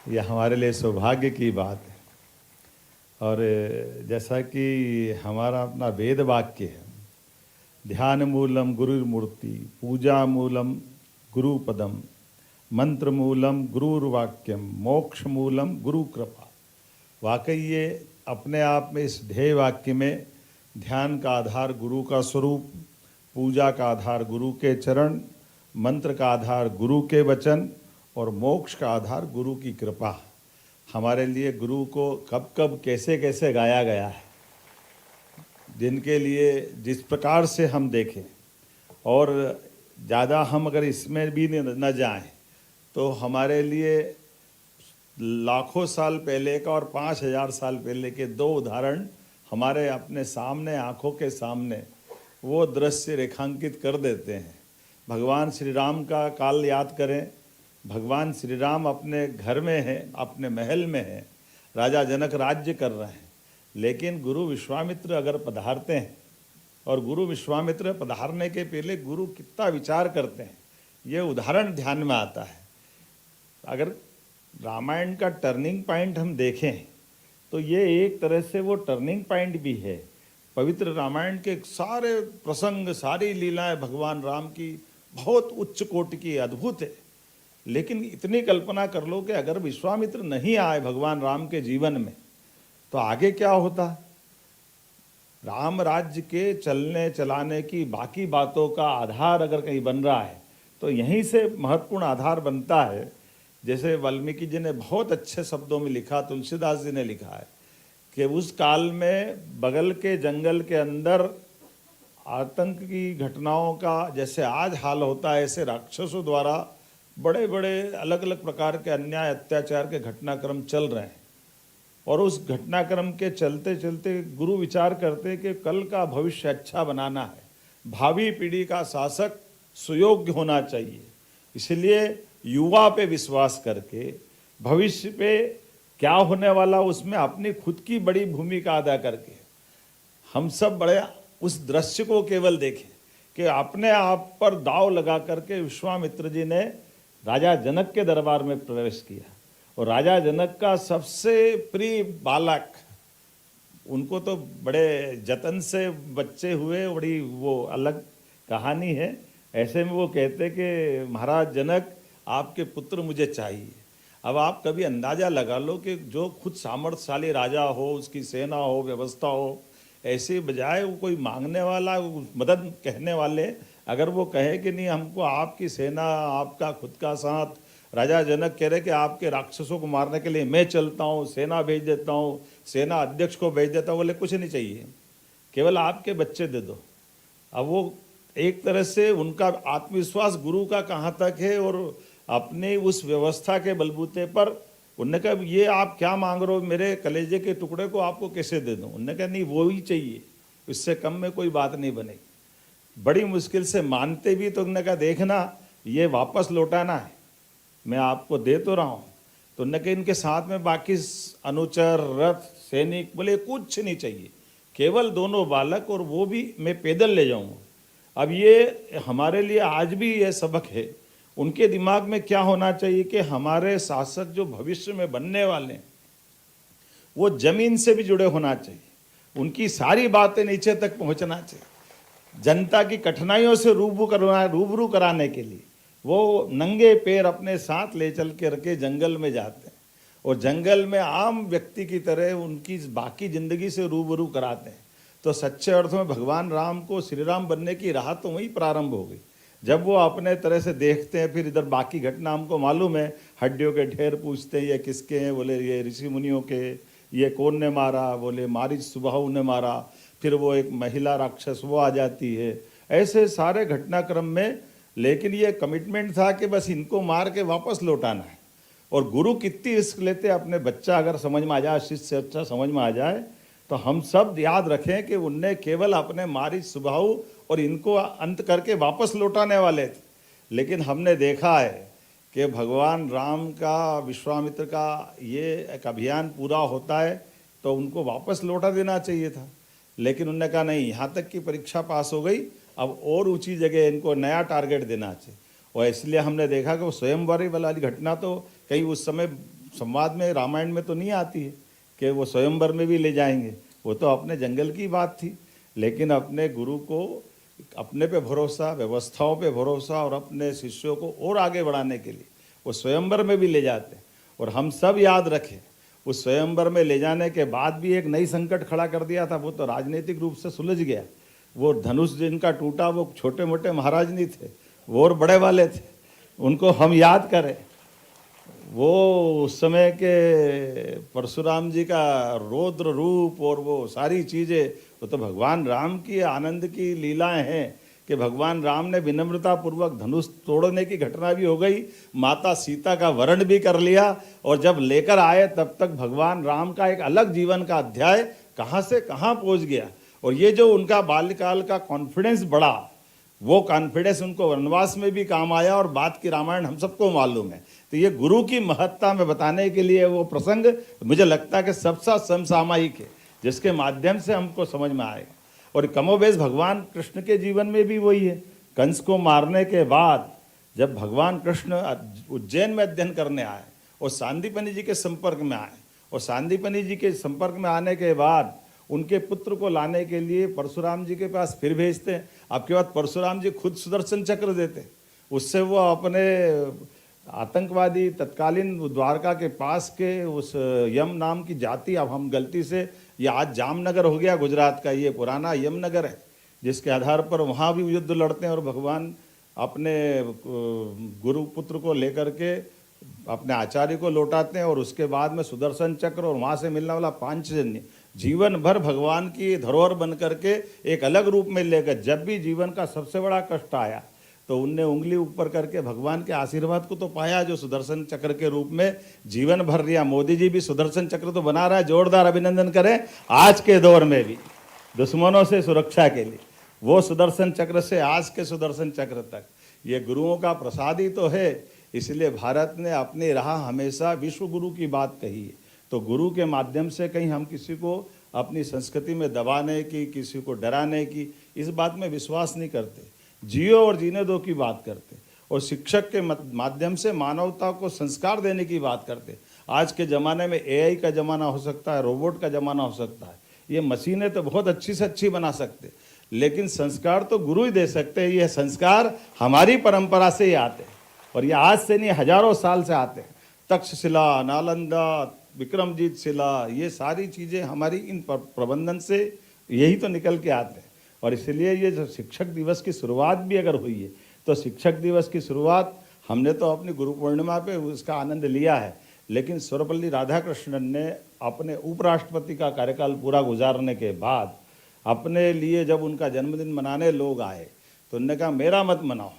ये हमारे लिए सौभाग्य की बात है। और जैसा कि हमारा अपना वेद वाक्य है, ध्यान मूलम गुरुर्मूर्ति, पूजा मूलम गुरुपदम, मंत्र मूलम गुरुर्वाक्यम, मोक्ष मूलम गुरु कृपा। वाकई ये अपने आप में इस ध्येय वाक्य में ध्यान का आधार गुरु का स्वरूप, पूजा का आधार गुरु के चरण, मंत्र का आधार गुरु के वचन और मोक्ष का आधार गुरु की कृपा। हमारे लिए गुरु को कब कब कैसे कैसे गाया गया है, जिनके लिए जिस प्रकार से हम देखें, और ज़्यादा हम अगर इसमें भी न जाएं तो हमारे लिए लाखों साल पहले का और 5000 साल पहले के दो उदाहरण हमारे अपने सामने, आँखों के सामने वो दृश्य रेखांकित कर देते हैं। भगवान श्री राम का काल याद करें। भगवान श्री राम अपने घर में हैं, अपने महल में हैं, राजा जनक राज्य कर रहे हैं, लेकिन गुरु विश्वामित्र अगर पधारते हैं, और गुरु विश्वामित्र पधारने के पहले गुरु कितना विचार करते हैं, ये उदाहरण ध्यान में आता है। अगर रामायण का टर्निंग पॉइंट हम देखें तो ये एक तरह से वो टर्निंग पॉइंट भी है। पवित्र रामायण के सारे प्रसंग, सारी लीलाएं भगवान राम की बहुत उच्च कोटि की, अद्भुत है। लेकिन इतनी कल्पना कर लो कि अगर विश्वामित्र नहीं आए भगवान राम के जीवन में तो आगे क्या होता। राम राज्य के चलने चलाने की बाकी बातों का आधार अगर कहीं बन रहा है तो यहीं से महत्वपूर्ण आधार बनता है। जैसे वाल्मीकि जी ने बहुत अच्छे शब्दों में लिखा, तुलसीदास जी ने लिखा है कि उस काल में बगल के जंगल के अंदर आतंक की घटनाओं का जैसे आज हाल होता है, ऐसे राक्षसों द्वारा बड़े बड़े अलग अलग प्रकार के अन्याय अत्याचार के घटनाक्रम चल रहे हैं। और उस घटनाक्रम के चलते चलते गुरु विचार करते कि कल का भविष्य अच्छा बनाना है, भावी पीढ़ी का शासक सुयोग्य होना चाहिए। इसलिए युवा पे विश्वास करके भविष्य पे क्या होने वाला उसमें अपनी खुद की बड़ी भूमिका अदा करके हम सब बड़े उस दृश्य को केवल देखें कि अपने आप पर दाव लगा करके विश्वामित्र जी ने राजा जनक के दरबार में प्रवेश किया। और राजा जनक का सबसे प्रिय बालक, उनको तो बड़े जतन से बच्चे हुए, बड़ी वो अलग कहानी है। ऐसे में वो कहते कि महाराज जनक आपके पुत्र मुझे चाहिए। अब आप कभी अंदाज़ा लगा लो कि जो खुद सामर्थ्यशाली राजा हो, उसकी सेना हो, व्यवस्था हो, ऐसे बजाय वो कोई मांगने वाला, मदद कहने वाले, अगर वो कहे कि नहीं हमको आपकी सेना, आपका खुद का साथ, राजा जनक कह रहे कि आपके राक्षसों को मारने के लिए मैं चलता हूँ, सेना भेज देता हूँ, सेना अध्यक्ष को भेज देता हूँ, बोले कुछ नहीं चाहिए, केवल आपके बच्चे दे दो। अब वो एक तरह से उनका आत्मविश्वास गुरु का कहाँ तक है, और अपने उस व्यवस्था के बलबूते पर उन्होंने कहा ये आप क्या मांग रहे हो, मेरे कलेजे के टुकड़े को आपको कैसे दे दूँ। उन्होंने कहा नहीं वो ही चाहिए, इससे कम में कोई बात नहीं बनेगी। बड़ी मुश्किल से मानते भी तो उन्होंने कहा देखना ये वापस लौटाना है, मैं आपको दे तो रहा हूँ। तो उन्होंने कहा इनके साथ में बाकी अनुचर, रथ, सैनिक, बोले कुछ नहीं चाहिए, केवल दोनों बालक, और वो भी मैं पैदल ले जाऊँगा। अब ये हमारे लिए आज भी ये सबक है। उनके दिमाग में क्या होना चाहिए कि हमारे शासक जो भविष्य में बनने वाले हैं वो जमीन से भी जुड़े होना चाहिए, उनकी सारी बातें नीचे तक पहुंचना चाहिए। जनता की कठिनाइयों से रूबरू कराने के लिए वो नंगे पैर अपने साथ ले चल के रखे जंगल में जाते हैं, और जंगल में आम व्यक्ति की तरह उनकी बाकी जिंदगी से रूबरू कराते हैं। तो सच्चे अर्थों में भगवान राम को श्री राम बनने की राह तो वहीं प्रारंभ हो गई, जब वो अपने तरह से देखते हैं। फिर इधर बाकी घटना हमको मालूम है, हड्डियों के ढेर पूछते हैं ये किसके हैं, बोले ये ऋषि मुनियों के। ये कौन ने मारा, बोले मारीच सुबाहु ने मारा। फिर वो एक महिला राक्षस वो आ जाती है। ऐसे सारे घटनाक्रम में, लेकिन ये कमिटमेंट था कि बस इनको मार के वापस लौटाना है। और गुरु कितनी रिस्क लेते, अपने बच्चा अगर समझ में आ जाए, शिष्य से अच्छा समझ में आ जाए, तो हम सब याद रखें कि उनने केवल अपने मारीच सुबाहु और इनको अंत करके वापस लौटाने वाले थे। लेकिन हमने देखा है कि भगवान राम का, विश्वामित्र का ये एक अभियान पूरा होता है तो उनको वापस लौटा देना चाहिए था। लेकिन उन्होंने कहा नहीं, यहाँ तक की परीक्षा पास हो गई, अब और ऊंची जगह इनको नया टारगेट देना चाहिए। और इसलिए हमने देखा कि वो स्वयंवर वाली घटना तो कहीं उस समय संवाद में रामायण में तो नहीं आती है कि वो स्वयंवर में भी ले जाएंगे, वो तो अपने जंगल की बात थी। लेकिन अपने गुरु को अपने पे भरोसा, व्यवस्थाओं पे भरोसा और अपने शिष्यों को और आगे बढ़ाने के लिए वो स्वयंवर में भी ले जाते हैं। और हम सब याद रखें, उस स्वयंवर में ले जाने के बाद भी एक नई संकट खड़ा कर दिया था, वो तो राजनीतिक रूप से सुलझ गया। वो धनुष जिनका टूटा वो छोटे मोटे महाराज नहीं थे, वो और बड़े वाले थे, उनको हम याद करें। वो उस समय के परशुराम जी का रौद्र रूप और वो सारी चीज़ें, वो तो भगवान राम की आनंद की लीलाएं हैं कि भगवान राम ने विनम्रता पूर्वक धनुष तोड़ने की घटना भी हो गई, माता सीता का वरण भी कर लिया, और जब लेकर आए तब तक भगवान राम का एक अलग जीवन का अध्याय कहाँ से कहाँ पहुँच गया। और ये जो उनका बाल्यकाल का कॉन्फिडेंस बढ़ा, वो कॉन्फिडेंस उनको वनवास में भी काम आया, और बात की रामायण हम सबको मालूम है। तो ये गुरु की महत्ता में बताने के लिए वो प्रसंग मुझे लगता है कि सबसे समसामयिक है, जिसके माध्यम से हमको समझ में आएगा। और कमोबेश भगवान कृष्ण के जीवन में भी वही है। कंस को मारने के बाद जब भगवान कृष्ण उज्जैन में अध्ययन करने आए और सांदीपनि जी के संपर्क में आए, और सांदीपनि जी के संपर्क में आने के बाद उनके पुत्र को लाने के लिए परशुराम जी के पास फिर भेजते हैं। आपके बाद परशुराम जी खुद सुदर्शन चक्र देते, उससे वो अपने आतंकवादी तत्कालीन द्वारका के पास के उस यम नाम की जाति, अब हम गलती से ये आज जामनगर हो गया गुजरात का, ये पुराना यमनगर है, जिसके आधार पर वहाँ भी युद्ध लड़ते हैं और भगवान अपने गुरु पुत्र को लेकर के अपने आचार्य को लौटाते हैं। और उसके बाद में सुदर्शन चक्र और वहाँ से मिलने वाला पांचजन्य जीवन भर भगवान की धरोहर बन करके एक अलग रूप में लेकर, जब भी जीवन का सबसे बड़ा कष्ट आया तो उनने उंगली ऊपर करके भगवान के आशीर्वाद को तो पाया, जो सुदर्शन चक्र के रूप में जीवन भर लिया। मोदी जी भी सुदर्शन चक्र तो बना रहा है, जोरदार अभिनंदन करें। आज के दौर में भी दुश्मनों से सुरक्षा के लिए वो सुदर्शन चक्र से आज के सुदर्शन चक्र तक ये गुरुओं का प्रसाद ही तो है। इसलिए भारत ने अपनी राह हमेशा विश्व गुरु की बात कही है। तो गुरु के माध्यम से कहीं हम किसी को अपनी संस्कृति में दबाने की, किसी को डराने की, इस बात में विश्वास नहीं करते। जियो और जीने दो की बात करते, और शिक्षक के माध्यम से मानवता को संस्कार देने की बात करते। आज के ज़माने में एआई का ज़माना हो सकता है, रोबोट का ज़माना हो सकता है, ये मशीनें तो बहुत अच्छी से अच्छी बना सकते, लेकिन संस्कार तो गुरु ही दे सकते हैं। ये संस्कार हमारी परंपरा से ही आते हैं, और ये आज से नहीं हजारों साल से आते हैं। तक्षशिला, नालंदा, विक्रमजीत शिला, ये सारी चीज़ें हमारी इन प्रबंधन से यही तो निकल के आते हैं। और इसलिए ये जो शिक्षक दिवस की शुरुआत भी अगर हुई है, तो शिक्षक दिवस की शुरुआत हमने तो अपनी गुरु पूर्णिमा पे उसका आनंद लिया है, लेकिन सर्वपल्ली राधाकृष्णन ने अपने उपराष्ट्रपति का कार्यकाल पूरा गुजारने के बाद अपने लिए जब उनका जन्मदिन मनाने लोग आए तो उन्होंने कहा मेरा मत मनाओ,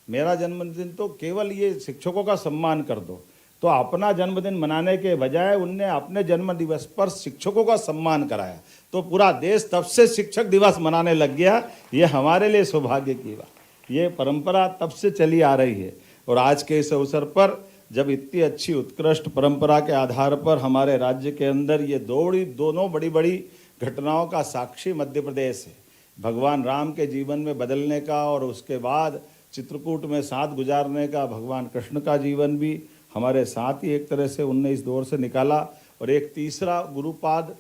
मेरा जन्मदिन तो केवल ये शिक्षकों का सम्मान कर दो। तो अपना जन्मदिन मनाने के बजाय उनने अपने जन्म दिवस पर शिक्षकों का सम्मान कराया, तो पूरा देश तब से शिक्षक दिवस मनाने लग गया। ये हमारे लिए सौभाग्य की बात, ये परंपरा तब से चली आ रही है। और आज के इस अवसर पर जब इतनी अच्छी उत्कृष्ट परंपरा के आधार पर हमारे राज्य के अंदर ये दोनों बड़ी बड़ी घटनाओं का साक्षी मध्य प्रदेश है, भगवान राम के जीवन में बदलने का और उसके बाद चित्रकूट में साथ गुजारने का भगवान कृष्ण का जीवन भी हमारे साथ ही एक तरह से उनने इस दौर से निकाला। और एक तीसरा गुरुपाद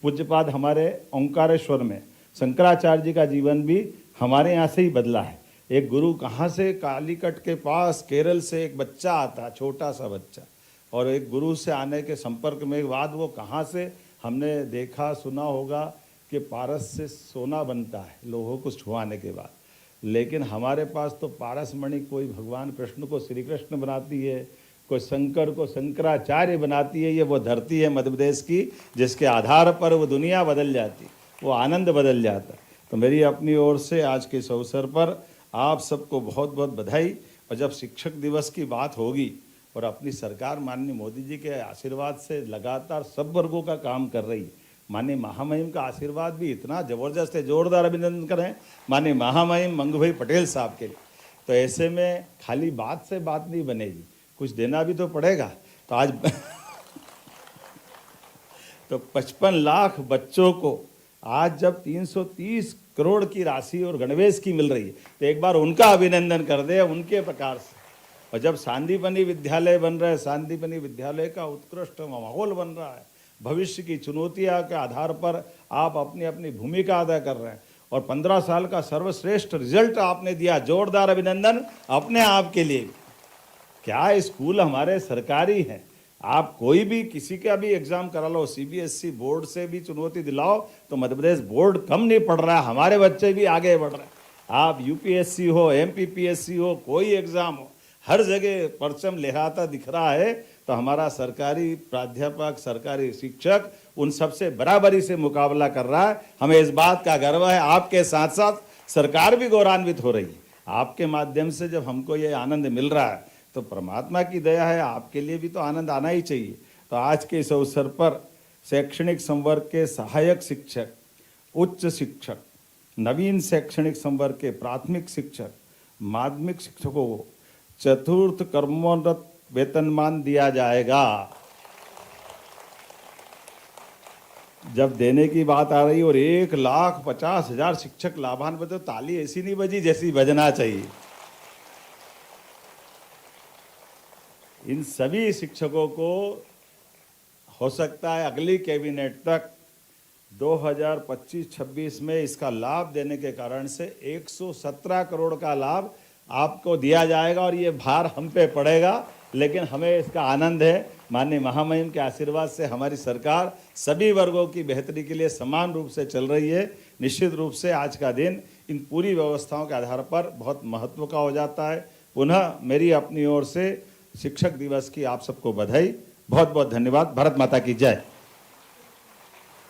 पूज्यपाद हमारे ओंकारेश्वर में शंकराचार्य जी का जीवन भी हमारे यहाँ से ही बदला है। एक गुरु कहाँ से, कालीकट के पास केरल से एक बच्चा आता, छोटा सा बच्चा, और एक गुरु से आने के संपर्क में बाद वो कहाँ से हमने देखा सुना होगा कि पारस से सोना बनता है लोहों को छुआने के बाद। लेकिन हमारे पास तो पारस मणि कोई भगवान कृष्ण को श्री कृष्ण बनाती है, कोई शंकर को शंकराचार्य बनाती है। ये वो धरती है मध्य प्रदेश की जिसके आधार पर वो दुनिया बदल जाती, वो आनंद बदल जाता। तो मेरी अपनी ओर से आज के इस अवसर पर आप सबको बहुत बहुत बधाई। और जब शिक्षक दिवस की बात होगी और अपनी सरकार माननीय मोदी जी के आशीर्वाद से लगातार सब वर्गों का काम कर रही है, माननीय महामहिम का आशीर्वाद भी इतना ज़बरदस्त है, जोरदार अभिनंदन करें माननीय महामहिम मंगूभाई पटेल साहब के लिए। तो ऐसे में खाली बात से बात नहीं बनेगी, कुछ देना भी तो पड़ेगा। तो आज तो 55 लाख बच्चों को आज जब 330 करोड़ की राशि और गणवेश की मिल रही है, तो एक बार उनका अभिनंदन कर दे उनके प्रकार से। और जब सांदीपनि विद्यालय बन रहा है, सांदीपनि विद्यालय का उत्कृष्ट माहौल बन रहा है, भविष्य की चुनौतियां के आधार पर आप अपनी अपनी भूमिका अदा कर रहे हैं और 15 साल का सर्वश्रेष्ठ रिजल्ट आपने दिया, जोरदार अभिनंदन अपने आप के लिए। क्या स्कूल हमारे सरकारी हैं, आप कोई भी किसी का भी एग्जाम करा लो, सीबीएसई बोर्ड से भी चुनौती दिलाओ तो मध्य प्रदेश बोर्ड कम नहीं पढ़ रहा है, हमारे बच्चे भी आगे बढ़ रहे हैं। आप यूपीएससी हो, एमपीपीएससी हो, कोई एग्जाम हो, हर जगह परचम लहराता दिख रहा है। तो हमारा सरकारी प्राध्यापक, सरकारी शिक्षक उन सबसे बराबरी से मुकाबला कर रहा है। हमें इस बात का गर्व है, आपके साथ साथ सरकार भी गौरवान्वित हो रही है। आपके माध्यम से जब हमको ये आनंद मिल रहा है तो परमात्मा की दया है, आपके लिए भी तो आनंद आना ही चाहिए। तो आज के इस अवसर पर शैक्षणिक संवर्ग के सहायक शिक्षक, उच्च शिक्षक, नवीन शैक्षणिक संवर्ग के प्राथमिक शिक्षक, माध्यमिक शिक्षकों को चतुर्थ कर्मोन्नत वेतनमान दिया जाएगा। जब देने की बात आ रही और 1,50,000 शिक्षक लाभान्वित, तो ताली ऐसी नहीं बजी जैसी बजना चाहिए। इन सभी शिक्षकों को हो सकता है अगली कैबिनेट तक 2025-26 में इसका लाभ देने के कारण से 117 करोड़ का लाभ आपको दिया जाएगा और ये भार हम पे पड़ेगा, लेकिन हमें इसका आनंद है। माननीय महामहिम के आशीर्वाद से हमारी सरकार सभी वर्गों की बेहतरी के लिए समान रूप से चल रही है। निश्चित रूप से आज का दिन इन पूरी व्यवस्थाओं के आधार पर बहुत महत्व का हो जाता है। पुनः मेरी अपनी ओर से शिक्षक दिवस की आप सबको बधाई, बहुत बहुत धन्यवाद। भारत माता की जय।